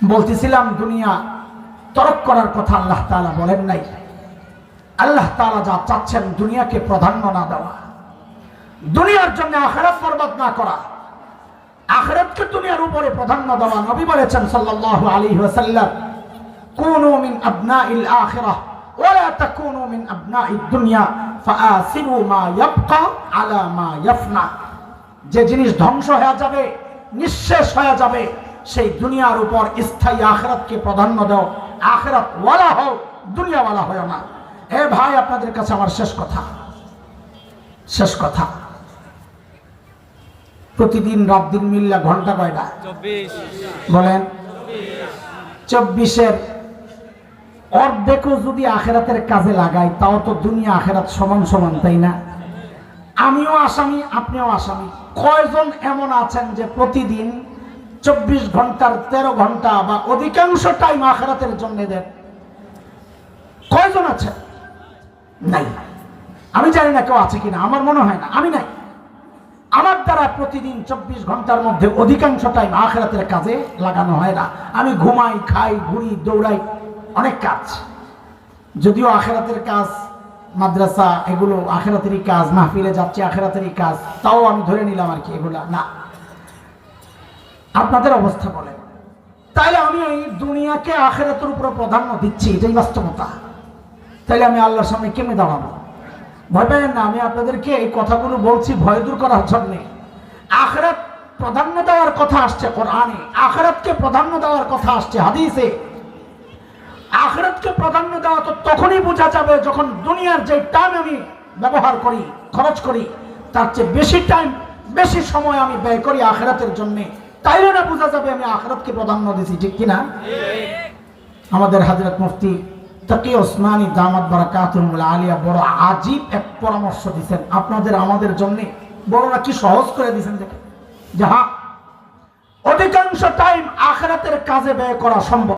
বলতেছিলাম দুনিয়া তরক করার কথা আল্লাহ তাআলা বলেন নাই। আল্লাহ তাআলা যা চাচ্ছেন দুনিয়াকে প্রাধান্য না দেওয়া, দুনিয়ার জন্য আখিরাত বরবাদ না করা, আখিরাতকে দুনিয়ার উপরে প্রাধান্য দেওয়া। নবী বলেছেন সাল্লাল্লাহু আলাইহি ওয়াসাল্লাম, কুনু মিন আবনাইল আখিরাহ ওয়া লা তাকুনু মিন আবনাইদ দুনিয়া ফাআসিরু মা ইয়াবকা আলা মা ইয়াফনা। যে জিনিস ধ্বংস হয়ে যাবে, নিঃশেষ হয়ে যাবে, সেই দুনিয়ার উপর স্থায়ী আখিরাতকে প্রাধান্য দাও। আখিরাত ওয়ালা হও, দুনিয়া ওয়ালা হয় না। হে ভাই, আপনাদের কাছে আমার শেষ কথা, প্রতিদিন রাত দিন মিল্লা ঘন্টা কয়টা? 24 বলেন। 24-এর অর্ধেকও যদি আখিরাতের কাজে লাগাই, তাও তো দুনিয়া আখিরাত সমান সমান, তাই না? আমিও আসামি, আপনিও আসামি। কয়জন এমন আছেন যে প্রতিদিন 24 ঘন্টার 13 ঘন্টা বা অধিকাংশ টাইম আখিরাতের জন্য দেন? কয়জন আছেন? নাই। আমি জানি না কেউ আছে কিনা, আমার মনে হয় না, আমি নাই। আমার দ্বারা প্রতিদিন 24 ঘন্টার মধ্যে অধিকাংশ টাইম আখিরাতের কাজে লাগানো হয় না। আমি ঘুমাই, খাই, ঘুরি, দৌড়াই, অনেক কাজ। যদিও আখিরাতের কাজ, মাদ্রাসা, এগুলো আখিরাতেরই কাজ, মাহফিলে যাচ্ছি আখিরাতেরই কাজ, তাও আমি ধরে নিলাম আর কি, এগুলা না। আপনাদের অবস্থা বলেন। তাইলে আমি এই দুনিয়াকে আখিরাতের উপর প্রাধান্য দিচ্ছি, এটাই বাস্তবতা। তাইলে আমি আল্লাহর সামনে কেমনে দাঁড়াবো? ভয় পেয়েন না, আমি আপনাদেরকে এই কথাগুলো বলছি ভয় দূর করার জন্যে। আখিরাত প্রাধান্য দেওয়ার কথা আসছে কোরআনে, আখিরাতকে প্রাধান্য দেওয়ার কথা আসছে হাদিসে। আখিরাতকে প্রাধান্য দেওয়া তো তখনই বোঝা যাবে যখন দুনিয়ার যে টাইম আমি ব্যবহার করি, খরচ করি, তার চেয়ে বেশি টাইম, বেশি সময় আমি ব্যয় করি আখিরাতের জন্য। তাইলে না বোঝা যাবে আমি আখিরাতকে প্রাধান্য দিছি, ঠিক কিনা? আমাদের হযরত মুফতি তাকি ওসমানী দামাত বারাকাতুহুল আলিয়া বড় আজীব এক পরামর্শ দিয়েছেন আপনাদের আমাদের জন্য। বড়রা কি সহজ করে দিয়েছেন দেখে, যে হ্যাঁ, অধিকাংশ টাইম আখিরাতের কাজে ব্যয় করা সম্ভব।